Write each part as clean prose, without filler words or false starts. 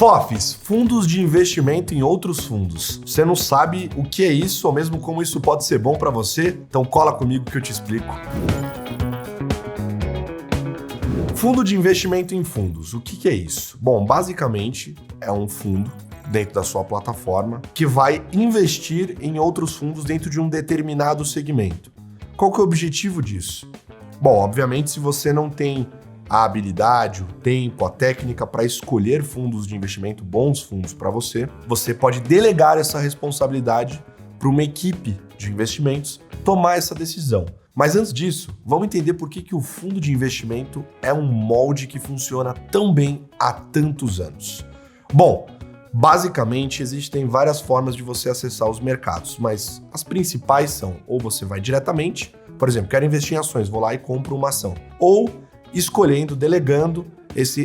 FOFs, fundos de investimento em outros fundos. Você não sabe o que é isso ou mesmo como isso pode ser bom para você? Então cola comigo que eu te explico. Fundo de investimento em fundos. O que é isso? Bom, basicamente é um fundo dentro da sua plataforma que vai investir em outros fundos dentro de um determinado segmento. Qual que é o objetivo disso? Bom, obviamente, se você não tem a habilidade, o tempo, a técnica para escolher fundos de investimento, bons fundos para você, você pode delegar essa responsabilidade para uma equipe de investimentos tomar essa decisão. Mas antes disso, vamos entender por que o fundo de investimento é um molde que funciona tão bem há tantos anos. Bom, basicamente existem várias formas de você acessar os mercados, mas as principais são ou você vai diretamente, por exemplo, quero investir em ações, vou lá e compro uma ação, ou escolhendo, delegando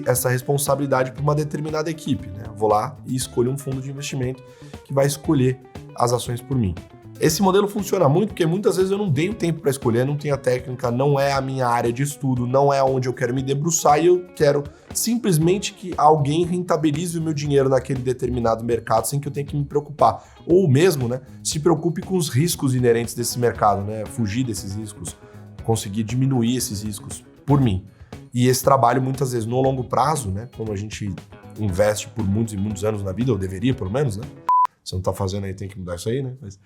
essa responsabilidade para uma determinada equipe, né? Vou lá e escolho um fundo de investimento que vai escolher as ações por mim. Esse modelo funciona muito porque muitas vezes eu não tenho tempo para escolher, não tenho a técnica, não é a minha área de estudo, não é onde eu quero me debruçar e eu quero simplesmente que alguém rentabilize o meu dinheiro naquele determinado mercado sem que eu tenha que me preocupar. Ou mesmo, né, se preocupe com os riscos inerentes desse mercado, né, fugir desses riscos, conseguir diminuir esses riscos por mim. E esse trabalho, muitas vezes, no longo prazo, né, como a gente investe por muitos e muitos anos na vida, ou deveria, pelo menos, né? Se não tá fazendo aí, tem que mudar isso aí, né? Mas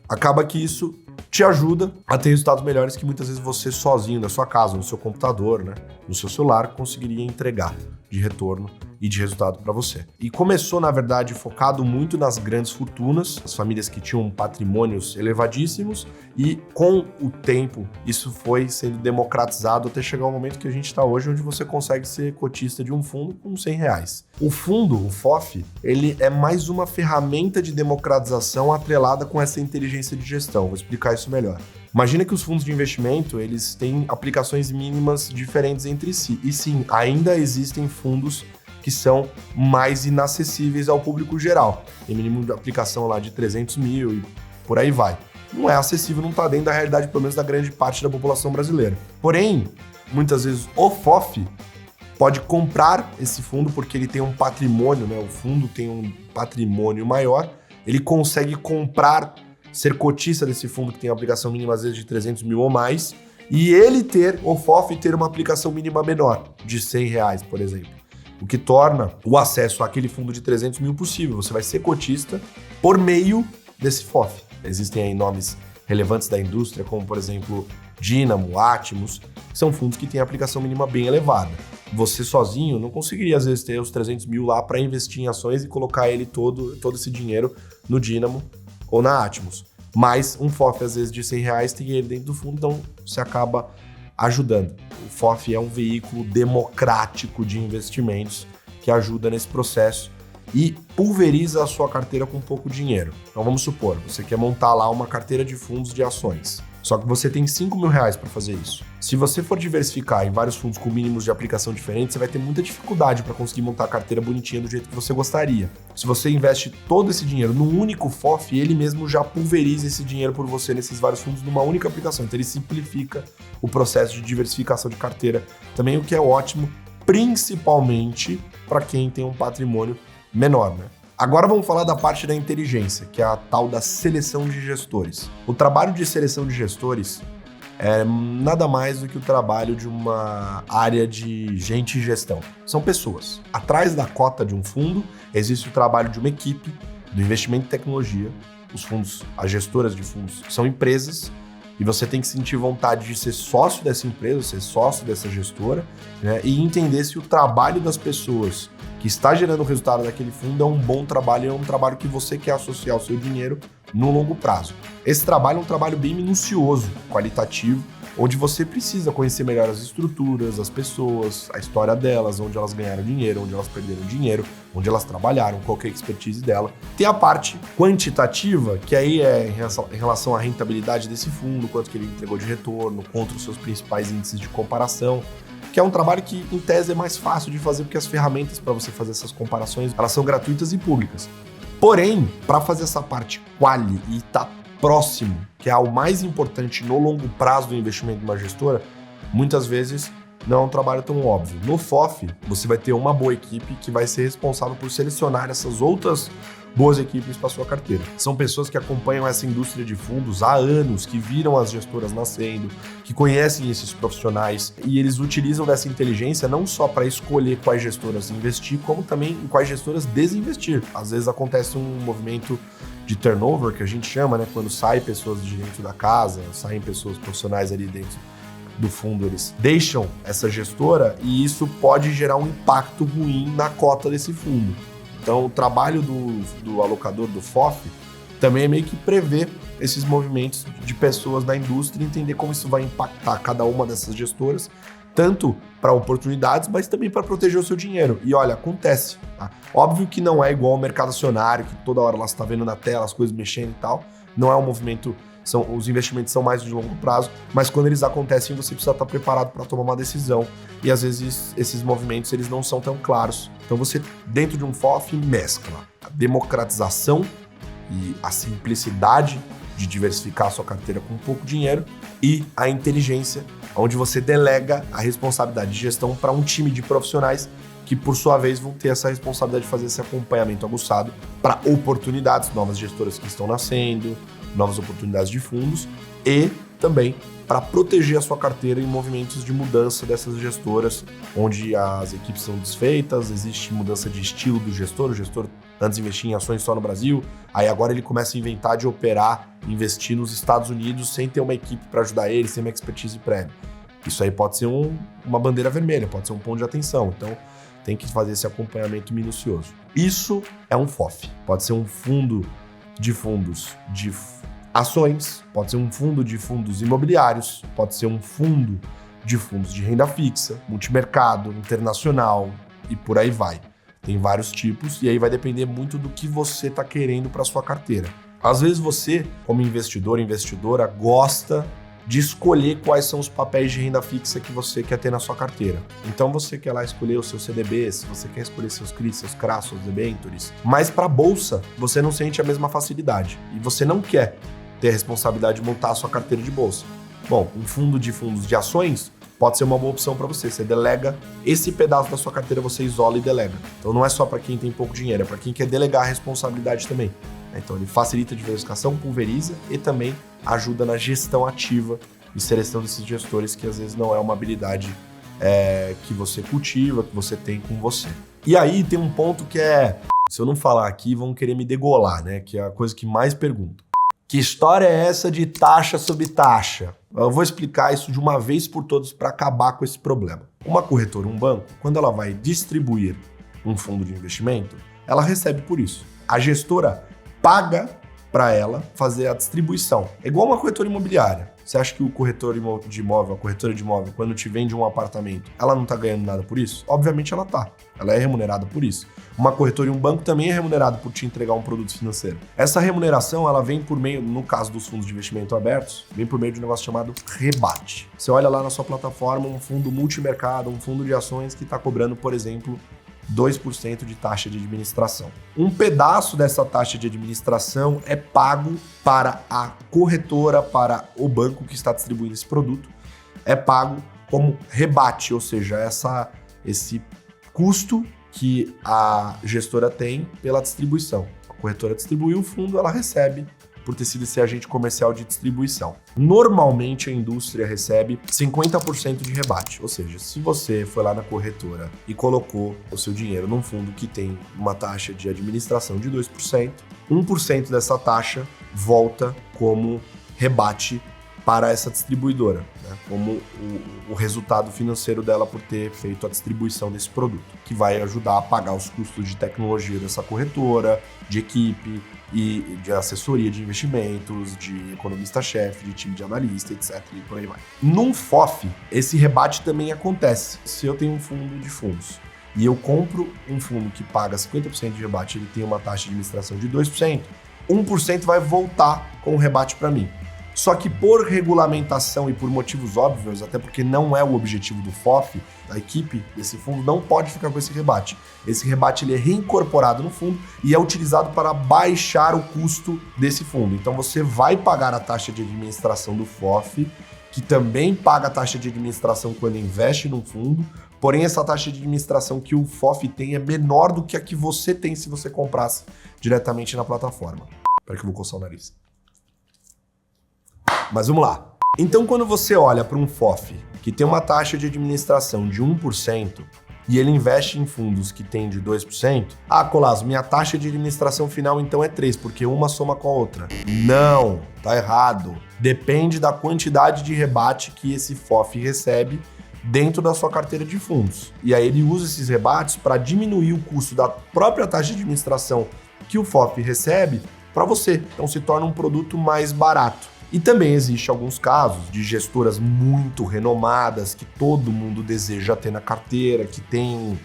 acaba que isso te ajuda a ter resultados melhores que muitas vezes você sozinho, na sua casa, no seu computador, né, no seu celular, conseguiria entregar de retorno e de resultado para você. E começou, na verdade, focado muito nas grandes fortunas, as famílias que tinham patrimônios elevadíssimos, e com o tempo isso foi sendo democratizado até chegar ao momento que a gente está hoje, onde você consegue ser cotista de um fundo com R$100. O fundo, o FOF, ele é mais uma ferramenta de democratização atrelada com essa inteligência de gestão. Vou explicar isso melhor. Imagina que os fundos de investimento, eles têm aplicações mínimas diferentes entre si. E sim, ainda existem fundos que são mais inacessíveis ao público geral. Tem mínimo de aplicação lá de 300 mil e por aí vai. Não é acessível, não está dentro da realidade, pelo menos da grande parte da população brasileira. Porém, muitas vezes o FOF pode comprar esse fundo porque ele tem um patrimônio, né? O fundo tem um patrimônio maior, ele consegue comprar, ser cotista desse fundo que tem uma aplicação mínima às vezes de 300 mil ou mais, e ele o FOF ter uma aplicação mínima menor, de R$100, por exemplo. O que torna o acesso àquele fundo de 300 mil possível. Você vai ser cotista por meio desse FOF. Existem aí nomes relevantes da indústria, como por exemplo Dynamo, Atmos, que são fundos que têm aplicação mínima bem elevada. Você sozinho não conseguiria às vezes ter os 300 mil lá para investir em ações e colocar ele todo esse dinheiro no Dynamo ou na Atmos. Mas um FOF às vezes de R$100 tem ele dentro do fundo, então você acaba ajudando. O FOF é um veículo democrático de investimentos que ajuda nesse processo e pulveriza a sua carteira com pouco dinheiro. Então vamos supor, você quer montar lá uma carteira de fundos de ações, só que você tem R$5 mil para fazer isso. Se você for diversificar em vários fundos com mínimos de aplicação diferentes, você vai ter muita dificuldade para conseguir montar a carteira bonitinha do jeito que você gostaria. Se você investe todo esse dinheiro num único FOF, ele mesmo já pulveriza esse dinheiro por você nesses vários fundos numa única aplicação. Então ele simplifica o processo de diversificação de carteira também, o que é ótimo, principalmente para quem tem um patrimônio menor, né? Agora vamos falar da parte da inteligência, que é a tal da seleção de gestores. O trabalho de seleção de gestores é nada mais do que o trabalho de uma área de gente e gestão. São pessoas. Atrás da cota de um fundo existe o trabalho de uma equipe do investimento em tecnologia. Os fundos, as gestoras de fundos são empresas e você tem que sentir vontade de ser sócio dessa empresa, ser sócio dessa gestora, né, e entender se o trabalho das pessoas que está gerando o resultado daquele fundo é um bom trabalho, é um trabalho que você quer associar o seu dinheiro no longo prazo. Esse trabalho é um trabalho bem minucioso, qualitativo, onde você precisa conhecer melhor as estruturas, as pessoas, a história delas, onde elas ganharam dinheiro, onde elas perderam dinheiro, onde elas trabalharam, qual que é a expertise dela. Tem a parte quantitativa, que aí é em relação à rentabilidade desse fundo, quanto que ele entregou de retorno, contra os seus principais índices de comparação, que é um trabalho que, em tese, é mais fácil de fazer, porque as ferramentas para você fazer essas comparações, elas são gratuitas e públicas. Porém, para fazer essa parte quali e estar próximo, que é o mais importante no longo prazo do investimento de uma gestora, muitas vezes não é um trabalho tão óbvio. No FOF, você vai ter uma boa equipe que vai ser responsável por selecionar essas outras boas equipes para sua carteira. São pessoas que acompanham essa indústria de fundos há anos, que viram as gestoras nascendo, que conhecem esses profissionais e eles utilizam dessa inteligência não só para escolher quais gestoras investir, como também em quais gestoras desinvestir. Às vezes acontece um movimento de turnover, que a gente chama, né? Quando saem pessoas de dentro da casa, saem pessoas profissionais ali dentro do fundo, eles deixam essa gestora e isso pode gerar um impacto ruim na cota desse fundo. Então, o trabalho do alocador do FOF também é meio que prever esses movimentos de pessoas da indústria e entender como isso vai impactar cada uma dessas gestoras, tanto para oportunidades, mas também para proteger o seu dinheiro. E olha, acontece. Tá? Óbvio que não é igual ao mercado acionário, que toda hora lá você está vendo na tela as coisas mexendo e tal. Não é um movimento, os investimentos são mais de longo prazo, mas quando eles acontecem você precisa estar preparado para tomar uma decisão. E às vezes esses movimentos eles não são tão claros. Então você, dentro de um FOF, mescla a democratização e a simplicidade de diversificar a sua carteira com pouco dinheiro e a inteligência, onde você delega a responsabilidade de gestão para um time de profissionais que, por sua vez, vão ter essa responsabilidade de fazer esse acompanhamento aguçado para oportunidades, novas gestoras que estão nascendo, novas oportunidades de fundos e também para proteger a sua carteira em movimentos de mudança dessas gestoras, onde as equipes são desfeitas, existe mudança de estilo do gestor, o gestor antes investia em ações só no Brasil, aí agora ele começa a inventar de operar, investir nos Estados Unidos sem ter uma equipe para ajudar ele, sem uma expertise prévia. Isso aí pode ser uma bandeira vermelha, pode ser um ponto de atenção, então tem que fazer esse acompanhamento minucioso. Isso é um FOF, pode ser um fundo de fundos de ações, pode ser um fundo de fundos imobiliários, pode ser um fundo de fundos de renda fixa, multimercado, internacional e por aí vai. Tem vários tipos e aí vai depender muito do que você está querendo para sua carteira. Às vezes você, como investidor, investidora, gosta de escolher quais são os papéis de renda fixa que você quer ter na sua carteira. Então você quer lá escolher os seus CDBs, você quer escolher seus CRIs, seus CRAs, seus debentures, mas para a bolsa você não sente a mesma facilidade e você não quer ter a responsabilidade de montar a sua carteira de bolsa. Bom, um fundo de fundos de ações pode ser uma boa opção para você. Você delega esse pedaço da sua carteira, você isola e delega. Então não é só para quem tem pouco dinheiro, é para quem quer delegar a responsabilidade também. Então ele facilita a diversificação, pulveriza e também ajuda na gestão ativa e seleção desses gestores, que às vezes não é uma habilidade que você cultiva, que você tem com você. E aí tem um ponto que se eu não falar aqui, vão querer me degolar, né? Que é a coisa que mais perguntam. Que história é essa de taxa sobre taxa? Eu vou explicar isso de uma vez por todas para acabar com esse problema. Uma corretora, um banco, quando ela vai distribuir um fundo de investimento, ela recebe por isso. A gestora paga para ela fazer a distribuição. É igual uma corretora imobiliária. Você acha que o corretor de imóvel, a corretora de imóvel, quando te vende um apartamento, ela não está ganhando nada por isso? Obviamente ela está. Ela é remunerada por isso. Uma corretora e um banco também é remunerado por te entregar um produto financeiro. Essa remuneração, ela vem por meio, no caso dos fundos de investimento abertos, vem por meio de um negócio chamado rebate. Você olha lá na sua plataforma um fundo multimercado, um fundo de ações que está cobrando, por exemplo, 2% de taxa de administração. Um pedaço dessa taxa de administração é pago para a corretora, para o banco que está distribuindo esse produto, é pago como rebate, ou seja, esse custo que a gestora tem pela distribuição. A corretora distribuiu o fundo, ela recebe por ter sido esse agente comercial de distribuição. Normalmente a indústria recebe 50% de rebate, ou seja, se você foi lá na corretora e colocou o seu dinheiro num fundo que tem uma taxa de administração de 2%, 1% dessa taxa volta como rebate para essa distribuidora, né? Como o resultado financeiro dela por ter feito a distribuição desse produto, que vai ajudar a pagar os custos de tecnologia dessa corretora, de equipe e de assessoria de investimentos, de economista-chefe, de time de analista, etc. E por aí vai. Num FOF, esse rebate também acontece. Se eu tenho um fundo de fundos e eu compro um fundo que paga 50% de rebate, ele tem uma taxa de administração de 2%, 1% vai voltar com o rebate para mim. Só que por regulamentação e por motivos óbvios, até porque não é o objetivo do FOF, a equipe desse fundo não pode ficar com esse rebate. Esse rebate ele é reincorporado no fundo e é utilizado para baixar o custo desse fundo. Então você vai pagar a taxa de administração do FOF que também paga a taxa de administração quando investe num fundo, porém essa taxa de administração que o FOF tem é menor do que a que você tem se você comprasse diretamente na plataforma. Espera que eu vou coçar o nariz. Mas vamos lá. Então, quando você olha para um FOF que tem uma taxa de administração de 1% e ele investe em fundos que tem de 2%, Colasso, minha taxa de administração final então é 3%, porque uma soma com a outra. Não, tá errado. Depende da quantidade de rebate que esse FOF recebe dentro da sua carteira de fundos. E aí ele usa esses rebates para diminuir o custo da própria taxa de administração que o FOF recebe para você. Então se torna um produto mais barato. E também existe alguns casos de gestoras muito renomadas que todo mundo deseja ter na carteira, que tem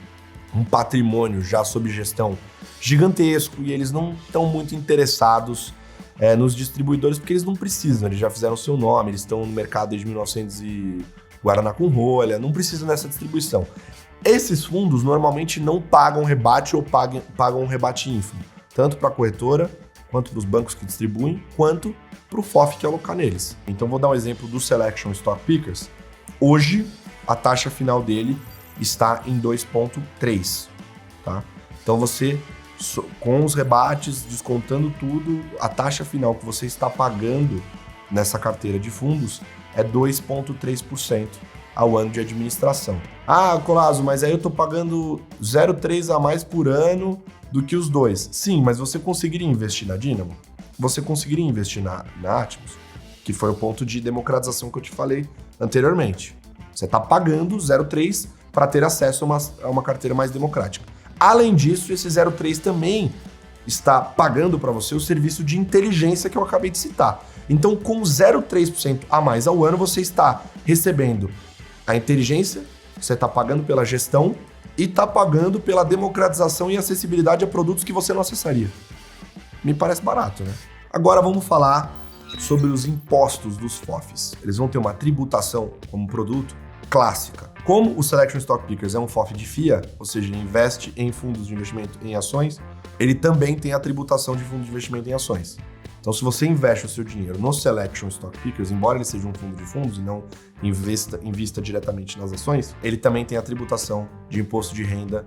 um patrimônio já sob gestão gigantesco e eles não estão muito interessados nos distribuidores porque eles não precisam, eles já fizeram o seu nome, eles estão no mercado desde 1900 e Guaraná com rolha, não precisam dessa distribuição. Esses fundos normalmente não pagam rebate ou pagam um rebate ínfimo, tanto para a corretora, quanto para os bancos que distribuem, quanto para o FOF que alocar neles. Então vou dar um exemplo do Selection Stock Pickers. Hoje, a taxa final dele está em 2,3, tá? Então você, com os rebates, descontando tudo, a taxa final que você está pagando nessa carteira de fundos é 2,3% ao ano de administração. Colasso, mas aí eu estou pagando 0,3 a mais por ano do que os dois. Sim, mas você conseguiria investir na Dynamo? Você conseguiria investir na Atmos? Que foi o ponto de democratização que eu te falei anteriormente. Você está pagando 0,3 para ter acesso a uma carteira mais democrática. Além disso, esse 0,3 também está pagando para você o serviço de inteligência que eu acabei de citar. Então, com 0,3% a mais ao ano, você está recebendo a inteligência, você está pagando pela gestão e está pagando pela democratização e acessibilidade a produtos que você não acessaria. Me parece barato, né? Agora vamos falar sobre os impostos dos FOFs. Eles vão ter uma tributação como produto clássica. Como o Selection Stock Pickers é um FOF de FIA, ou seja, ele investe em fundos de investimento em ações, ele também tem a tributação de fundos de investimento em ações. Então, se você investe o seu dinheiro no Selection Stock Pickers, embora ele seja um fundo de fundos e não invista diretamente nas ações, ele também tem a tributação de imposto de renda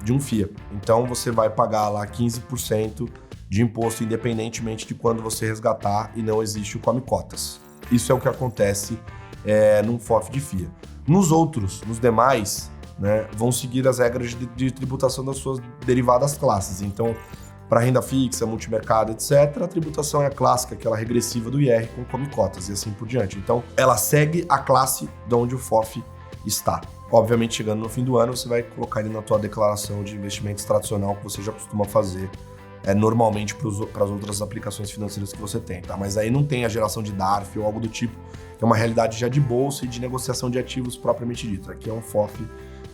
de um FIA. Então, você vai pagar lá 15% de imposto, independentemente de quando você resgatar e não existe o come cotas. Isso é o que acontece num FOF de FIA. Nos demais, né, vão seguir as regras de tributação das suas derivadas classes. Então, para renda fixa, multimercado, etc., a tributação é a clássica, aquela regressiva do IR com come cotas e assim por diante. Então, ela segue a classe de onde o FOF está. Obviamente, chegando no fim do ano, você vai colocar ele na tua declaração de investimentos tradicional que você já costuma fazer normalmente para as outras aplicações financeiras que você tem, tá? Mas aí não tem a geração de DARF ou algo do tipo, que é uma realidade já de bolsa e de negociação de ativos propriamente dito. Aqui é um FOF,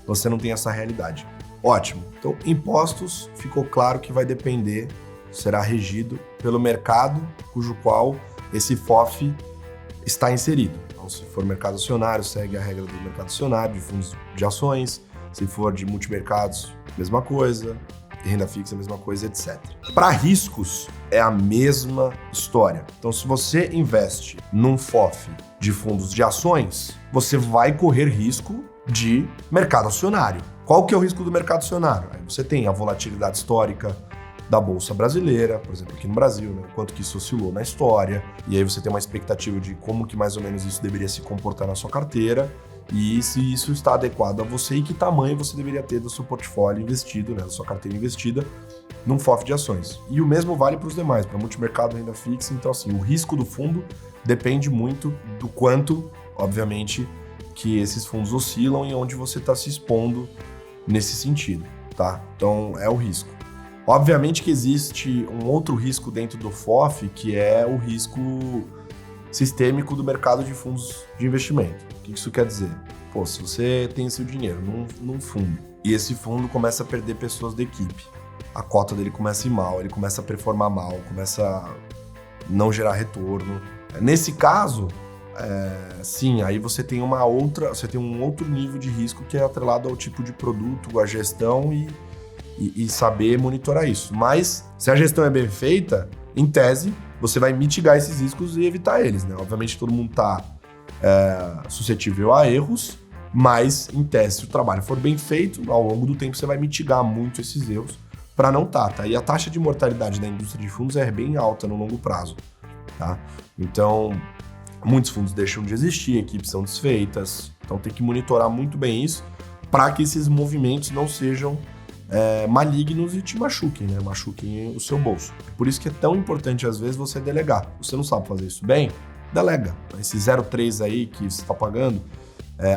você não tem essa realidade. Ótimo. Então, impostos, ficou claro que vai depender, será regido pelo mercado cujo qual esse FOF está inserido. Então, se for mercado acionário, segue a regra do mercado acionário, de fundos de ações. Se for de multimercados, mesma coisa. Renda fixa, mesma coisa, etc. Para riscos, é a mesma história. Então, se você investe num FOF de fundos de ações, você vai correr risco de mercado acionário. Qual que é o risco do mercado acionário? Aí você tem a volatilidade histórica da Bolsa Brasileira, por exemplo, aqui no Brasil, né? Quanto que isso oscilou na história, e aí você tem uma expectativa de como que mais ou menos isso deveria se comportar na sua carteira, e se isso está adequado a você e que tamanho você deveria ter do seu portfólio investido, né, da sua carteira investida num FOF de ações. E o mesmo vale para os demais, para multimercado, renda fixa. Então, assim, o risco do fundo depende muito do quanto, obviamente, que esses fundos oscilam e onde você está se expondo nesse sentido, tá? Então, é o risco. Obviamente que existe um outro risco dentro do FOF, que é o risco sistêmico do mercado de fundos de investimento. O que isso quer dizer? Pô, se você tem seu dinheiro num fundo e esse fundo começa a perder pessoas da equipe, a cota dele começa a ir mal, ele começa a performar mal, começa a não gerar retorno. Nesse caso, sim, aí você tem um outro nível de risco que é atrelado ao tipo de produto, à gestão e saber monitorar isso. Mas se a gestão é bem feita, em tese, você vai mitigar esses riscos e evitar eles, né? Obviamente todo mundo está suscetível a erros, mas em tese, se o trabalho for bem feito, ao longo do tempo você vai mitigar muito esses erros para não tá? E a taxa de mortalidade da indústria de fundos é bem alta no longo prazo, tá? Então, muitos fundos deixam de existir, equipes são desfeitas, então tem que monitorar muito bem isso para que esses movimentos não sejam malignos e te machuquem, né? Machuquem o seu bolso. Por isso que é tão importante, às vezes, você delegar. Você não sabe fazer isso bem? Delega. Esse 0,3 aí que você está pagando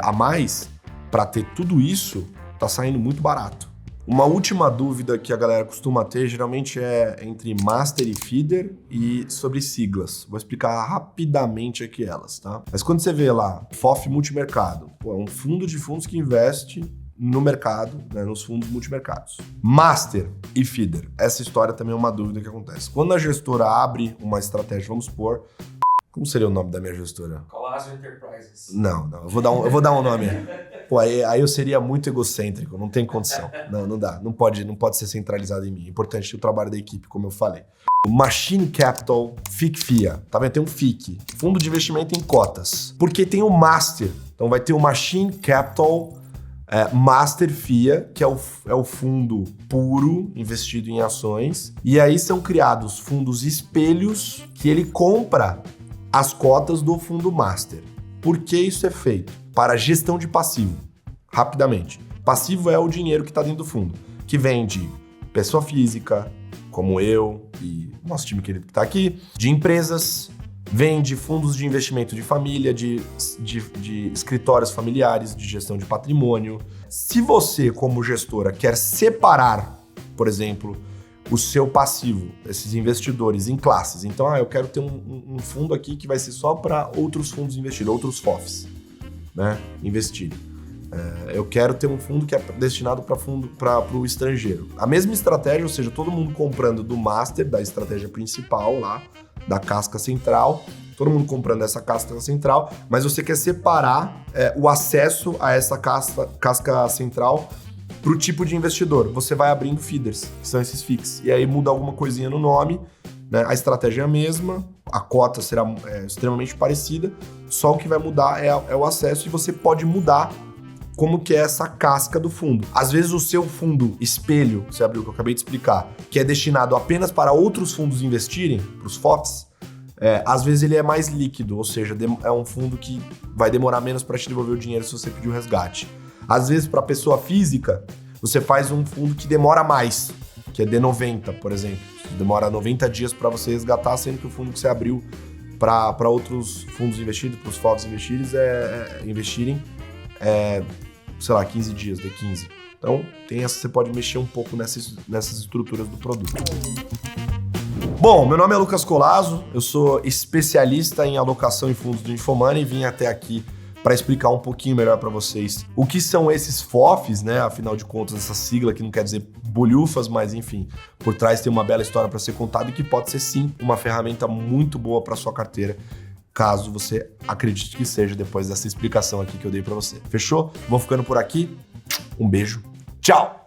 a mais, para ter tudo isso, tá saindo muito barato. Uma última dúvida que a galera costuma ter, geralmente é entre Master e Feeder e sobre siglas. Vou explicar rapidamente aqui elas, tá? Mas quando você vê lá, FOF Multimercado, é um fundo de fundos que investe no mercado, né, nos fundos multimercados. Master e Feeder, essa história também é uma dúvida que acontece. Quando a gestora abre uma estratégia, vamos supor, como seria o nome da minha gestora? Colasso Enterprises. Não, eu vou dar um nome. Pô, aí eu seria muito egocêntrico, não tem condição. Não dá, não pode ser centralizado em mim. É importante o trabalho da equipe, como eu falei. Machine Capital, FIC-FIA, tá vendo? Tem um FIC, Fundo de Investimento em Cotas. Porque tem o Master, então vai ter o Machine Capital Master FIA, que é o fundo puro investido em ações. E aí são criados fundos espelhos que ele compra as cotas do fundo Master. Por que isso é feito? Para gestão de passivo. Rapidamente. Passivo é o dinheiro que está dentro do fundo, que vem de pessoa física, como eu e nosso time querido que está aqui, de empresas, vem de fundos de investimento de família, de escritórios familiares, de gestão de patrimônio. Se você, como gestora, quer separar, por exemplo, o seu passivo, esses investidores em classes. Então, eu quero ter um fundo aqui que vai ser só para outros fundos investir, outros FOFs, né, investirem. Eu quero ter um fundo que é destinado para o estrangeiro. A mesma estratégia, ou seja, todo mundo comprando do master, da estratégia principal lá, da casca central, todo mundo comprando essa casca central, mas você quer separar o acesso a essa casca central para o tipo de investidor. Você vai abrindo feeders, que são esses FICs, e aí muda alguma coisinha no nome, né? A estratégia é a mesma, a cota será extremamente parecida, só o que vai mudar é o acesso, e você pode mudar como que é essa casca do fundo. Às vezes o seu fundo espelho, você abriu, que eu acabei de explicar, que é destinado apenas para outros fundos investirem, para os FOFs, às vezes ele é mais líquido, ou seja, é um fundo que vai demorar menos para te devolver o dinheiro se você pedir o resgate. Às vezes, para pessoa física, você faz um fundo que demora mais, que é D90, por exemplo. Demora 90 dias para você resgatar, sendo que o fundo que você abriu para outros fundos investidos, para os FOFs investirem, sei lá, 15 dias, D15. Então, você pode mexer um pouco nessas estruturas do produto. Bom, meu nome é Lucas Collazo, eu sou especialista em alocação em fundos do Infomoney e vim até aqui para explicar um pouquinho melhor para vocês o que são esses FOFs, né? Afinal de contas, essa sigla que não quer dizer bolhufas, mas enfim, por trás tem uma bela história para ser contada e que pode ser sim uma ferramenta muito boa para sua carteira, caso você acredite que seja depois dessa explicação aqui que eu dei para você. Fechou? Vou ficando por aqui. Um beijo. Tchau!